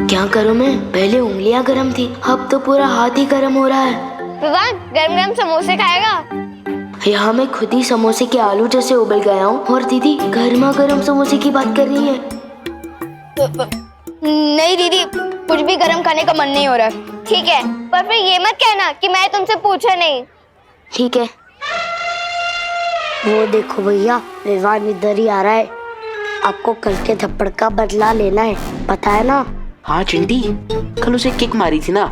क्या करूं मैं? पहले उंगलियां गर्म थी, अब तो पूरा हाथ ही गर्म हो रहा है। विवान गरम गरम समोसे खाएगा? यहाँ मैं खुद ही समोसे के आलू जैसे उबल गया हूँ और दीदी गर्मा गर्म समोसे की बात कर रही है। नहीं दीदी, कुछ भी गरम खाने का मन नहीं हो रहा। ठीक है, पर फिर ये मत कहना कि मैं तुमसे पूछा नहीं। ठीक है। वो देखो भैया, विवान इधर ही आ रहा है। आपको कल के थप्पड़ का बदला लेना है, पता है ना? हाँ चिंटी, कल उसे किक मारी थी ना,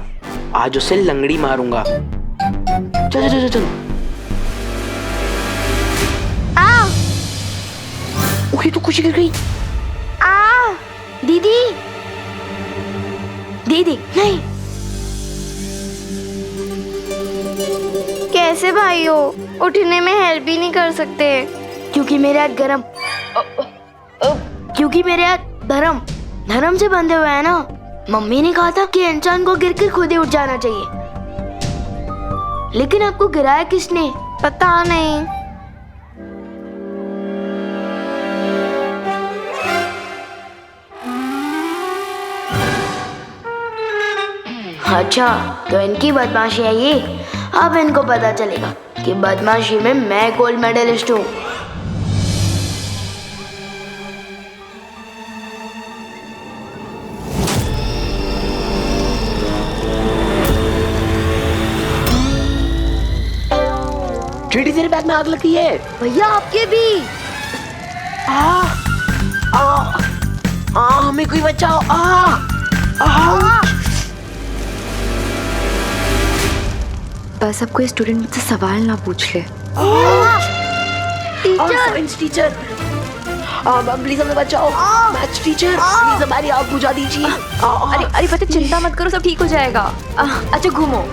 आज उसे लंगड़ी मारूंगा। चल चल चल चल। ओके तो खुशी गिर गई। दीदी दीदी नहीं। कैसे भाई हो? उठने में हेल्प भी नहीं कर सकते? क्योंकि मेरे हाथ गरम क्योंकि मेरे हाथ धर्म से बंधे हुए हैं ना। मम्मी ने कहा था कि इंसान को गिरकर खुद ही उठ जाना चाहिए, लेकिन आपको गिराया किसने? पता नहीं। अच्छा, तो इनकी बदमाशी है ये। अब इनको पता चलेगा कि बदमाशी में मैं गोल्ड मेडलिस्ट हूँ। चिंटी तेरे बैग में आग लगी है। भैया आपके भी। हमें कोई बचाओ। बस अब कोई स्टूडेंट मुझसे सवाल ना पूछ ले। साइंस टीचर, प्लीज हमें बचाओ। मैथ्स टीचर, प्लीज हमारी आग बुझा दीजिए। अरे पता, चिंता मत करो, सब ठीक हो जाएगा। अच्छा घूमो।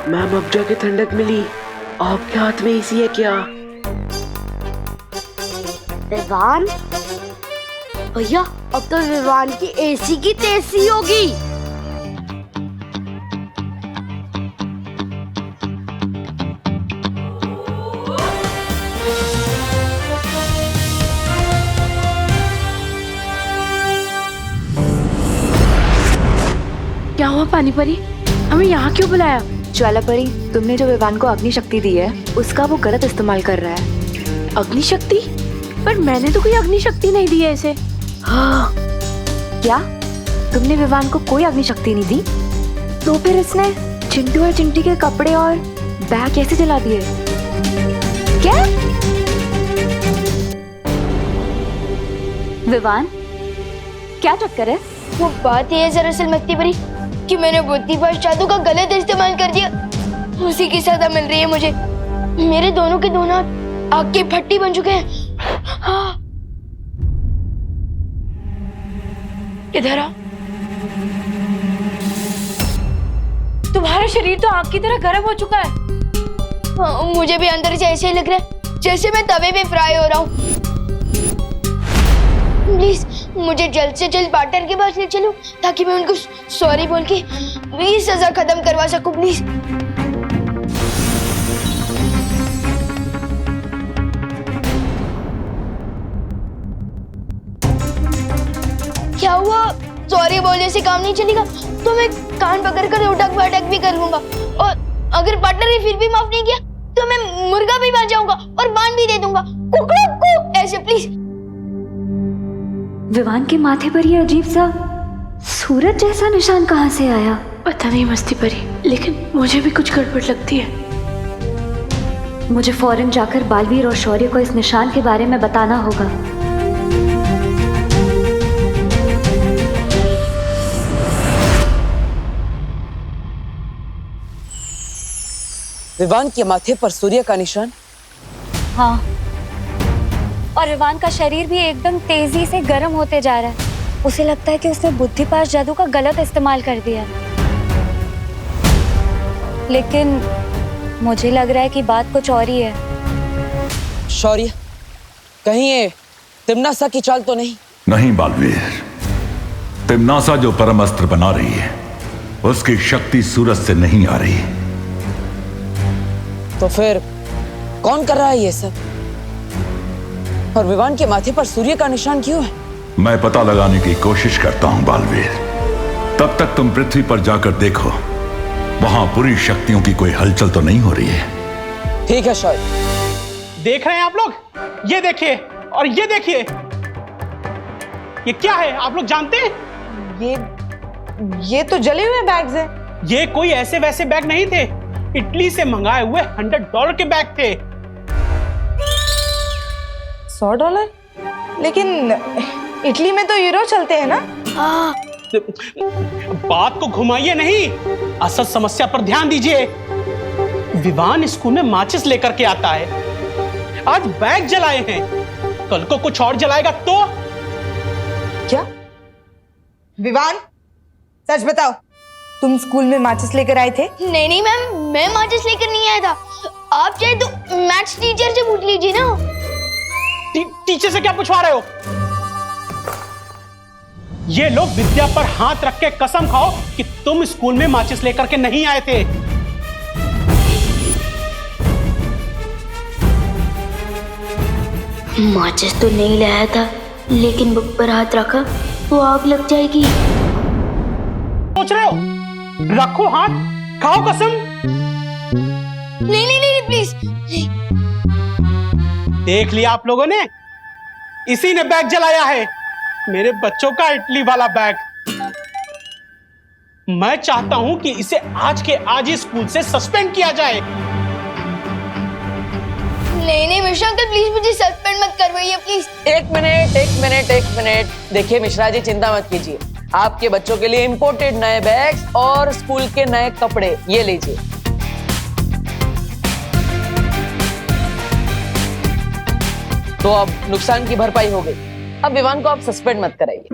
मैम अब जाके ठंडक मिली। आपके हाथ में एसी है क्या? विवान भैया, अब तो विवान की एसी की तेजी होगी। क्या हुआ पानी परी? हमें यहाँ क्यों बुलाया? ज्वाला परी, तुमने जो विवान को अग्नि शक्ति दी है, उसका वो गलत इस्तेमाल कर रहा है। अग्नि शक्ति? पर मैंने तो कोई अग्नि शक्ति नहीं दी है इसे। हाँ। क्या तुमने विवान को कोई अग्नि शक्ति नहीं दी? तो फिर इसने चिंटू और चिंटी के कपड़े और बैग कैसे जला दिए? क्या? विवान, क्या चक्कर है? वो बात ये है दरअसल मक्ती परी कि मैंने बुद्धिपाश जादू का गलत इस्तेमाल कर दिया। उसी की सजा मिल रही है मुझे। मेरे दोनों के दोनों हाथ आग की भट्टी बन चुके हैं। इधर आ। तुम्हारा शरीर तो आग की तरह गर्म हो चुका है। मुझे भी अंदर से ऐसे ही लग रहा है जैसे मैं तवे पे फ्राई हो रहा हूँ। प्लीज मुझे जल्द से जल्द पार्टनर के पास ले चलो ताकि मैं उनको सॉरी बोल के ये सजा खत्म करवा सकूं। प्लीज। क्या हुआ? सॉरी बोलने से काम नहीं चलेगा तो मैं कान पकड़ कर उठक बैठक भी कर लूंगा, और अगर पार्टनर ने फिर भी माफ नहीं किया तो मैं मुर्गा भी बन जाऊंगा और बांध भी दे दूंगा। कुक कुक कुक ऐसे। प्लीज। विवान के माथे पर ये अजीब सा सूरज जैसा निशान कहाँ से आया? पता नहीं मस्ती परी, लेकिन मुझे भी कुछ गड़बड़ लगती है। मुझे फौरन जाकर बालवीर और शौर्य को इस निशान के बारे में बताना होगा। विवान के माथे पर सूर्य का निशान? हाँ, और विवान का शरीर भी एकदम तेजी से गर्म होते जा रहा है। उसे लगता है कि उसने बुद्धिपाश जादू का गलत इस्तेमाल कर दिया। लेकिन मुझे लग रहा है कि बात कुछ और ही है। शौर्य, कहीं ये तिम्नासा की चाल तो नहीं? नहीं बालवीर, तिम्नासा जो परम अस्त्र बना रही है उसकी शक्ति सूरज से नहीं आ रही। तो फिर कौन कर रहा है ये सब? और विवान के माथे पर सूर्य का निशान क्यों है? मैं पता लगाने की कोशिश करता हूं बालवीर। तब तक तुम पृथ्वी पर जाकर देखो, वहां बुरी शक्तियों की कोई हलचल तो नहीं हो रही है। ठीक है शायद। देख रहे हैं आप लोग? ये देखिए और ये देखिए, ये क्या है आप लोग जानते हैं? ये तो जले हुए बैग्स हैं। ये कोई ऐसे वैसे बैग नहीं थे, इटली से मंगाए हुए $100 के बैग थे। $100? लेकिन इटली में तो यूरो चलते हैं ना? बात को घुमाइए नहीं, असल समस्या पर ध्यान दीजिए। विवान स्कूल में माचिस लेकर के आता है, आज बैग जलाए हैं, कल को कुछ और जलाएगा तो? क्या विवान, सच बताओ, तुम स्कूल में माचिस लेकर आए थे? नहीं नहीं मैम, मैं माचिस लेकर नहीं आया था। आप चाहे तो मैथ्स टीचर से पूछ लीजिए ना। टीचर से क्या पूछवा रहे हो? ये लोग विद्या पर हाथ रख के कसम खाओ कि तुम स्कूल में माचिस लेकर के नहीं आए थे। माचिस तो नहीं लाया था, लेकिन बुक पर हाथ रखा तो आग लग जाएगी। सोच रहे हो? रखो हाथ, खाओ कसम। नहीं नहीं नहीं प्लीज। देख लिया आप लोगों ने, इसी ने बैग जलाया है, मेरे बच्चों का इटली वाला बैग। मैं चाहता हूं कि इसे आज के आज ही स्कूल से सस्पेंड किया जाए। नहीं नहीं मिश्रा अंकल, प्लीज मुझे सस्पेंड मत करवाइए प्लीज। एक मिनट। देखिए मिश्रा जी, चिंता मत कीजिए, आपके बच्चों के लिए इंपोर्टेड नए बैग्स और स्कूल के नए कपड़े ये लीजिए। तो अब नुकसान की भरपाई हो गई। अब विवान को आप सस्पेंड मत कराइए।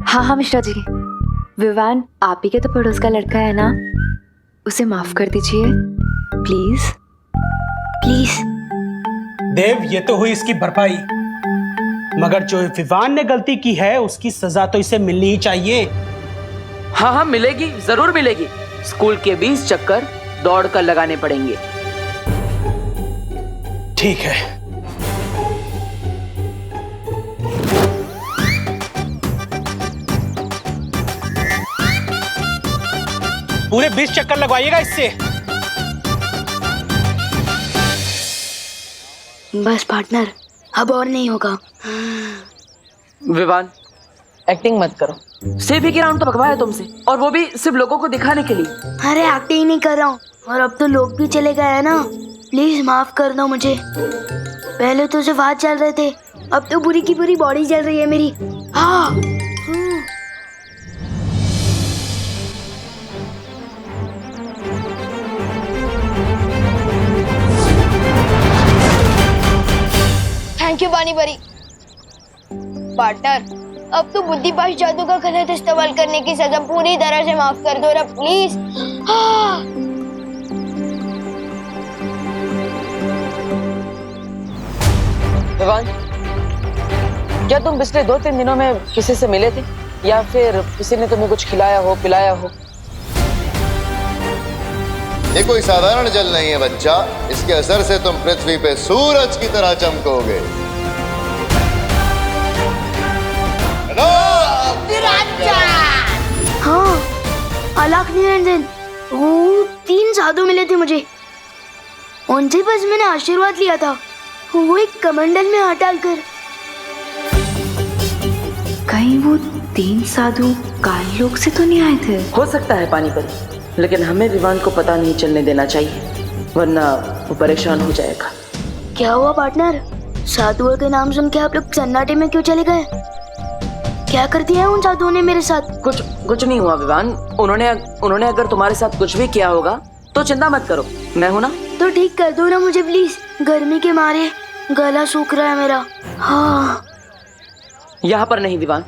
हाँ मिश्रा जी, विवान आप ही के तो पड़ोस का लड़का है ना, उसे माफ कर दीजिए प्लीज। प्लीज। देव, ये तो हुई इसकी भरपाई, मगर जो विवान ने गलती की है उसकी सजा तो इसे मिलनी ही चाहिए। हाँ मिलेगी, जरूर मिलेगी। स्कूल के 20 चक्कर दौड़ कर लगाने पड़ेंगे। ठीक है। पूरे 20 चक्कर लगवाइएगा इससे। बस पार्टनर, अब और नहीं होगा। विवान, एक्टिंग मत करो। सिर्फ एक राउंड तो भगवाया तुमसे, और वो भी सिर्फ लोगों को दिखाने के लिए। अरे एक्टिंग नहीं कर रहा हूँ, और अब तो लोग भी चले गए हैं ना, प्लीज माफ कर दो मुझे। पहले तो सिर्फ हाथ चल रहे थे, अब तो पूरी की पूरी बॉडी चल रही है मेरी। हाँ। थैंक यू पानी परी। पार्टनर, अब तो बुद्धिपाश जादू का गलत इस्तेमाल करने की सजा पूरी तरह से माफ कर दो ना प्लीज। विवान, क्या तुम पिछले 2-3 दिनों में किसी से मिले थे, या फिर किसी ने तुम्हें कुछ खिलाया हो, पिलाया हो? ये कोई साधारण जल नहीं है बच्चा, इसके असर से तुम पृथ्वी पे सूरज की तरह चमकोगे। हाँ, अलख निरंजन, वो 3 साधु मिले थे मुझे, उनसे बस मैंने आशीर्वाद लिया था। वो एक कमंडल में हाथ डालकर। कहीं वो 3 साधु काल लोक से तो नहीं आए थे? हो सकता है पानी परी, लेकिन हमें विवान को पता नहीं चलने देना चाहिए, वरना वो परेशान हो जाएगा। क्या हुआ पार्टनर? साधुओं के नाम सुन के आप लोग सन्नाटे में क्यों चले गए? क्या कर दिया है उन साधुओं ने मेरे साथ? कुछ नहीं हुआ विवान। उन्होंने अगर तुम्हारे साथ कुछ भी किया होगा तो चिंता मत करो, मैं हूं ना। तो ठीक कर दो ना मुझे प्लीज, गर्मी के मारे गला सूख रहा है मेरा। हाँ। यहाँ पर नहीं विवान,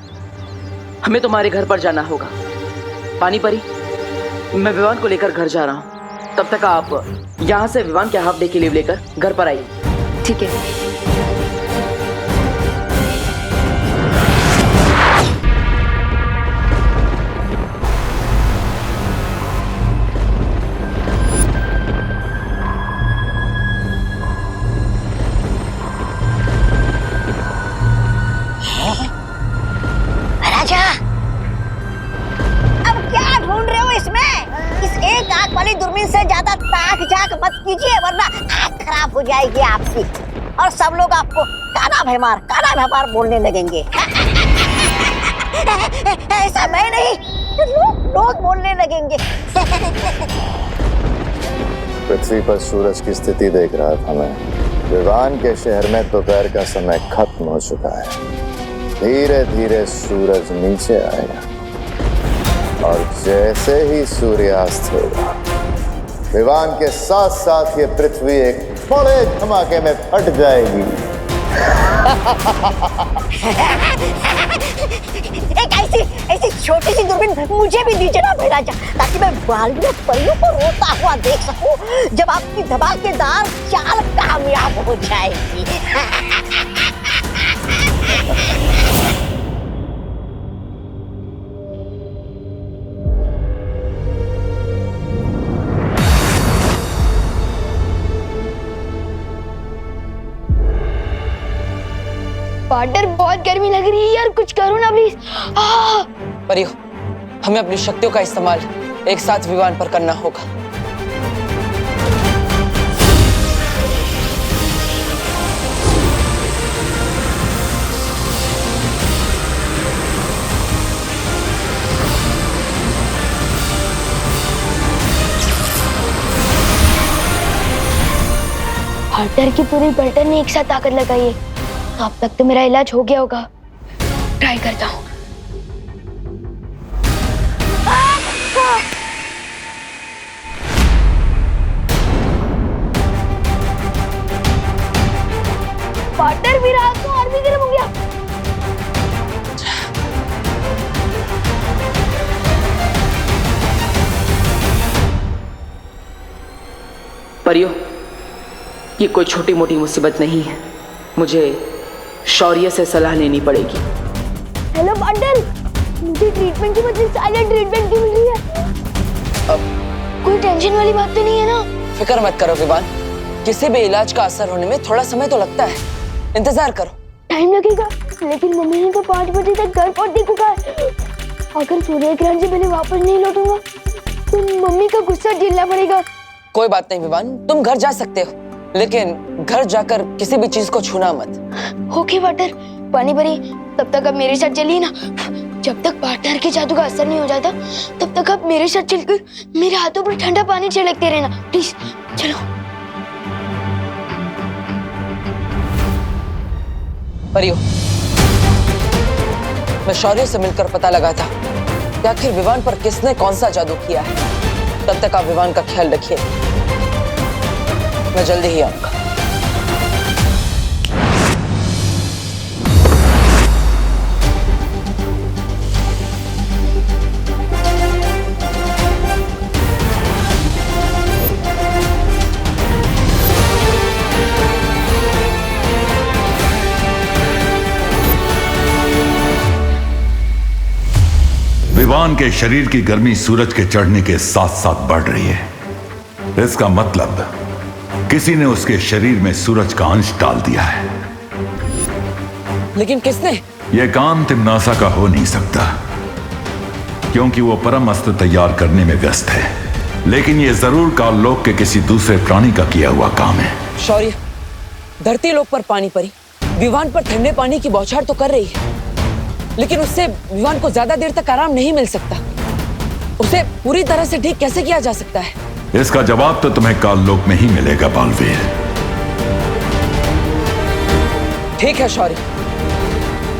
हमें तुम्हारे घर पर जाना होगा। पानी परी, मैं विवान को लेकर घर जा रहा हूँ, तब तक आप यहाँ से विवान के हाफ डे की लीव लेकर घर पर आइए। ठीक है। अच्छा, अब क्या ढूंढ रहे हो इसमें? इस एक आंख वाली दूरबीन से ज्यादा ताक झाक मत कीजिए, वरना आंख खराब हो जाएगी आपकी और सब लोग आपको काना भैमार बोलने लगेंगे। ऐसा मैं नहीं, लोग बोलने लगेंगे। पृथ्वी पर सूरज की स्थिति देख रहा था मैं। विवान के शहर में दोपहर का समय खत्म हो चुका है। धीरे धीरे सूरज नीचे आएगा और जैसे ही सूर्यास्त होगा, विवान के साथ साथ ये पृथ्वी एक बड़े धमाके में फट जाएगी। एक ऐसी छोटी सी दूरबीन मुझे भी दीजिए ना बेटा, ताकि मैं बालियों परियों को रोता हुआ देख सकूं जब आपकी धमाकेदार चाल कामयाब हो जाएगी। पार्टनर, बहुत गर्मी लग रही है यार, कुछ करो ना प्लीज। परियो, हमें अपनी शक्तियों का इस्तेमाल एक साथ विमान पर करना होगा। पार्टनर की पूरी पलटन ने एक साथ ताकत लगाई है, तो अब तक तो मेरा इलाज हो गया होगा। ट्राई करता हूँ। पार्टनर, मेरा हाथ तो और भी गर्म हो गया। परियो, ये कोई छोटी मोटी मुसीबत नहीं है। मुझे शौर्य से सलाह लेनी पड़ेगी। हेलो पार्टनर, मुझे ट्रीटमेंट की बदले साइलेंट ट्रीटमेंट क्यों मिल रही है? अब कोई टेंशन वाली बात तो नहीं है ना? फिक्र मत करो विवान, किसी भी इलाज का असर होने में थोड़ा समय तो लगता है, इंतजार करो। टाइम लगेगा, लेकिन मम्मी ने तो 5 बजे तक घर पहुंचने को कहा है। अगर सूर्य ग्रहण से पहले वापस नहीं लौटूंगा तो मम्मी का गुस्सा झेलना पड़ेगा। कोई बात नहीं विवान, तुम घर जा सकते हो, लेकिन घर जाकर किसी भी चीज को छूना मत। ओके पार्टनर, पानी भरी, तब तक आप मेरे साथ चलिए ना। जब तक पार्टनर के जादू का असर नहीं हो जाता, तब तक आप मेरे साथ चलकर मेरे हाथों पर ठंडा पानी छिड़कते रहना, प्लीज। चलो। परियो, मैं शौर्य से मिलकर पता लगा था कि आखिर विवान पर किसने कौन सा जादू किया है। तब तक आप विवान का ख्याल रखिए, मैं जल्दी ही आऊंगा। विवान के शरीर की गर्मी सूरज के चढ़ने के साथ साथ बढ़ रही है। इसका मतलब किसी ने उसके शरीर में सूरज का अंश डाल दिया है। लेकिन किसने? यह काम तिम्नासा का हो नहीं सकता, क्योंकि वो परम अस्त्र तैयार करने में व्यस्त है। लेकिन यह जरूर काललोक के किसी दूसरे प्राणी का किया हुआ काम है। शौर्य, धरती लोक पर पानी परी विवान पर ठंडे पानी की बौछार तो कर रही है, लेकिन उससे विवान को ज्यादा देर तक आराम नहीं मिल सकता। उसे पूरी तरह से ठीक कैसे किया जा सकता है? इसका जवाब तो तुम्हें काललोक में ही मिलेगा बालवीर। ठीक है शौर्य,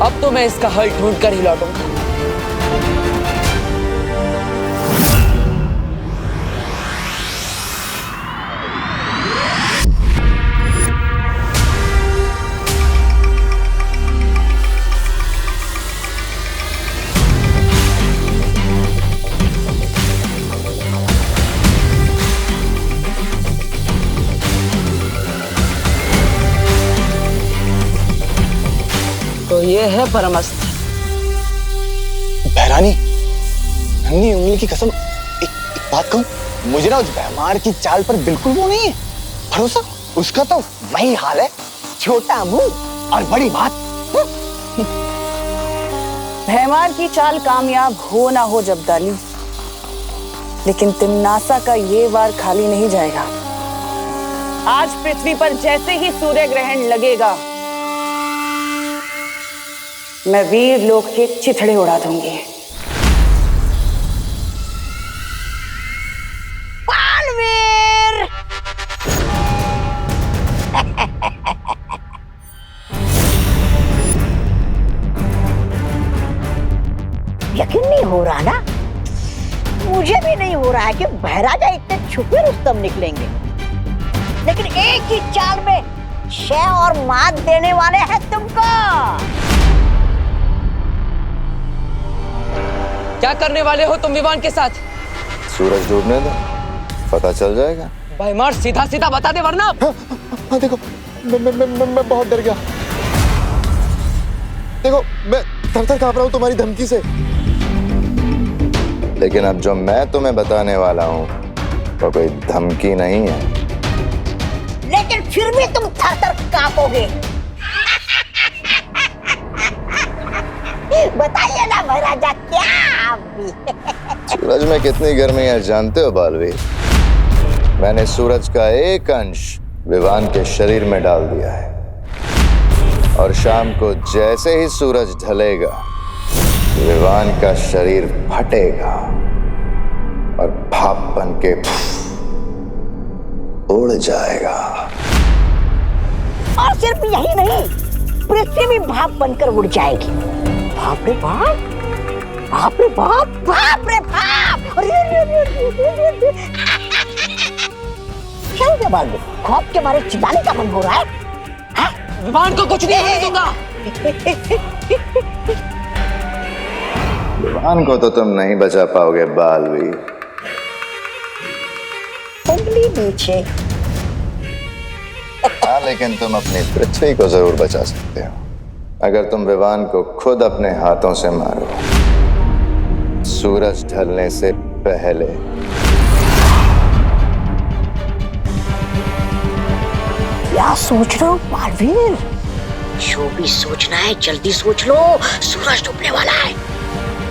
अब तो मैं इसका हल ढूंढ कर ही लौटूंगा। तो ये है परमस्त्र। बहरानी, नन्ही उंगली की कसम, एक बात कहूं, मुझे ना उस बेमार की चाल पर बिल्कुल वो नहीं है भरोसा। उसका तो वही हाल है, छोटा मुंह और बड़ी बात। भैमार की चाल कामयाब हो ना हो जब्दाली, लेकिन तिमनासा का ये वार खाली नहीं जाएगा। आज पृथ्वी पर जैसे ही सूर्य ग्रहण लगेगा, मैं वीर लोक के चिथड़े उड़ा दूंगी। बालवीर! यकीन नहीं हो रहा ना, मुझे भी नहीं हो रहा है कि बहराजा इतने छुपे रुस्तम निकलेंगे, लेकिन एक ही चाल में शय और मात देने वाले हैं तुमको। क्या करने वाले हो तुम विवान के साथ? सूरज डूबने दो, पता चल जाएगा। भैमार सीधा सीधा बता दे वरना। हाँ देखो, मैं बहुत डर गया। देखो मैं थर-थर कांप रहा हूँ तुम्हारी धमकी से। लेकिन अब जो मैं तुम्हें बताने वाला हूँ वो कोई धमकी नहीं है। लेकिन फिर भी तुम थर-थर कांपोगे। बताइए ना महाराजा, क्या आप भी? सूरज में कितनी गर्मी है जानते हो बालवीर? मैंने सूरज का एक अंश विवान के शरीर में डाल दिया है, और शाम को जैसे ही सूरज ढलेगा विवान का शरीर फटेगा और भाप बन के उड़ जाएगा। और सिर्फ यही नहीं, पृथ्वी भी भाप बनकर उड़ जाएगी। बाप रे बाप, बाप रे बाप, बाप रे बाप! क्या हो गया बाल में? खौफ के मारे चिल्लाने का मन हो रहा है? विवान को कुछ नहीं होने दूंगा। विवान को तो तुम नहीं बचा पाओगे बालवीर। उंगली नीचे। हाँ, लेकिन तुम अपनी पृथ्वी को जरूर बचा सकते हो अगर तुम विवान को खुद अपने हाथों से मारो, सूरज ढलने से पहले। क्या सोच रहे हो बालवीर? जो भी सोचना है जल्दी सोच लो। सूरज डूबने वाला है,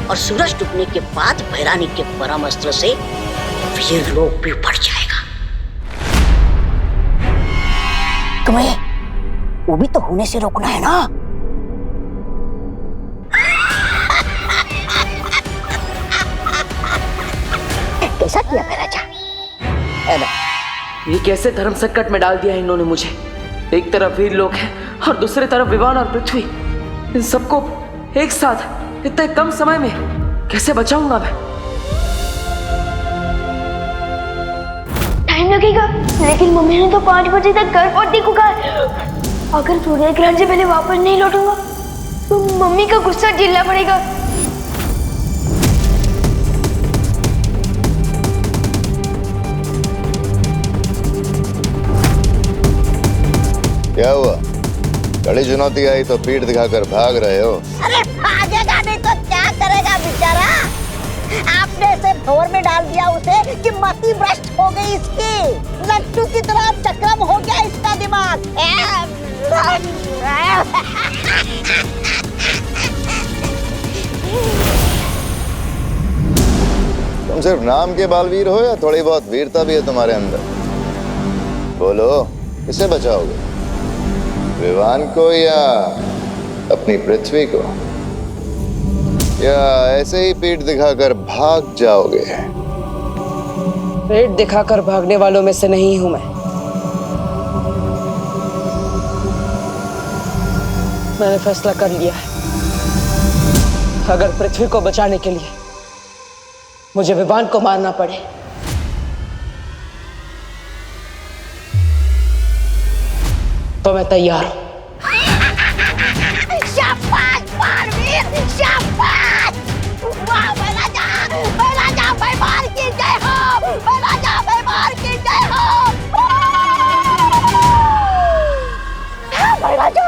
और सूरज डूबने के बाद भैरानी के परम अस्त्र से वीर लोक भी बढ़ जाएगा। तुम्हें वो भी तो होने से रोकना है ना। कैसा किया महाराजा? ये कैसे धर्म संकट में डाल दिया इन्होंने मुझे। एक तरफ वीर लोक है और दूसरी तरफ विवान और पृथ्वी। इन सबको एक साथ इतने कम समय में कैसे बचाऊंगा मैं? टाइम लगेगा, लेकिन मम्मी ने तो 5 बजे तक घर पहुंचने को कहा। अगर सूर्य ग्रहण से पहले वापस नहीं लौटूंगा तो मम्मी का गुस्सा झेलना पड़ेगा। क्या हुआ? बड़ी चुनौती आई तो पीठ दिखाकर भाग रहे हो? अरे भागेगा नहीं तो क्या करेगा बेचारा? आपने इसे भंवर में डाल दिया उसे कि मति भ्रष्ट हो गई इसकी। लट्टू की तरह चक्रम हो गया इसका दिमाग। तुम सिर्फ नाम के बालवीर हो या थोड़ी बहुत वीरता भी है तुम्हारे अंदर? बोलो, किसे बचाओगे? विवान को या अपनी पृथ्वी को? या ऐसे ही पीठ दिखाकर भाग जाओगे? पेट दिखाकर भागने वालों में से नहीं हूं मैं। मैंने फैसला कर लिया है, अगर पृथ्वी को बचाने के लिए मुझे विवान को मारना पड़े तो मैं तैयार हूं। शाबाश बालवीर, शाबाश! वाह महाराजा, महाराजा भैमार की जय हो, महाराजा भैमार की जय हो। महाराजा,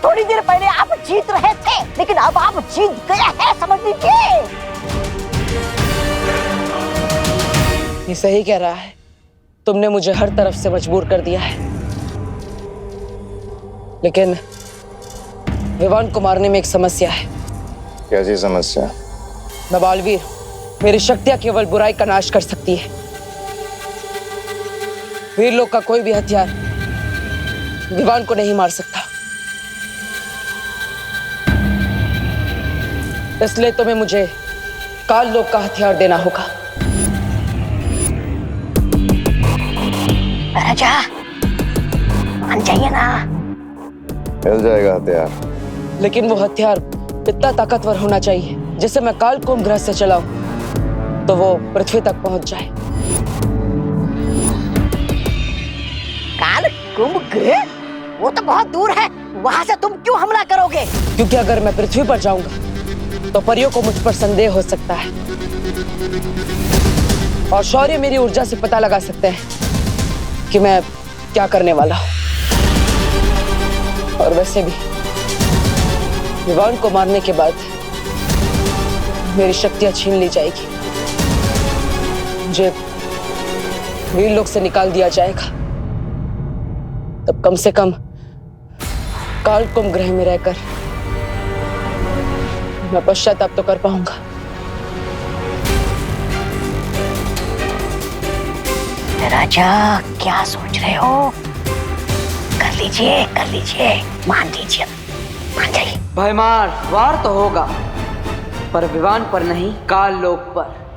थोड़ी देर पहले आप जीत रहे थे, लेकिन अब आप जीत गए हैं, समझ लीजिए। ये सही कह रहा है, तुमने मुझे हर तरफ से मजबूर कर दिया है, लेकिन विवान को मारने में एक समस्या है। कैसी समस्या? मैं बालवीर, मेरी शक्तियां केवल बुराई का नाश कर सकती है। वीर लोग का कोई भी हथियार विवान को नहीं मार सकता। इसलिए तुम्हें मुझे काल लोक का हथियार देना होगा। राजा मान जाइए ना। मिल जाएगा हथियार, लेकिन वो हथियार इतना ताकतवर होना चाहिए जिसे मैं काल कुंभ ग्रह से चलाऊं तो वो पृथ्वी तक पहुंच जाए। काल कुंभ ग्रह? वो तो बहुत दूर है, वहां से तुम क्यों हमला करोगे? क्योंकि अगर मैं पृथ्वी पर जाऊंगा तो परियों को मुझ पर संदेह हो सकता है और शौर्य मेरी ऊर्जा से पता लगा सकते हैं कि मैं क्या करने वाला हूं। और वैसे भी विवान को मारने के बाद मेरी शक्तियां छीन ली जाएगी, मुझे वीर लोक से निकाल दिया जाएगा। तब कम से कम काल कुंभ ग्रह में रहकर मैं पश्चाताप तो कर पाऊंगा। राजा क्या सोच रहे हो? कर लीजिए मान लीजिए, मान जाइए। भयमार वार तो होगा पर विवान पर नहीं, काल लोक पर।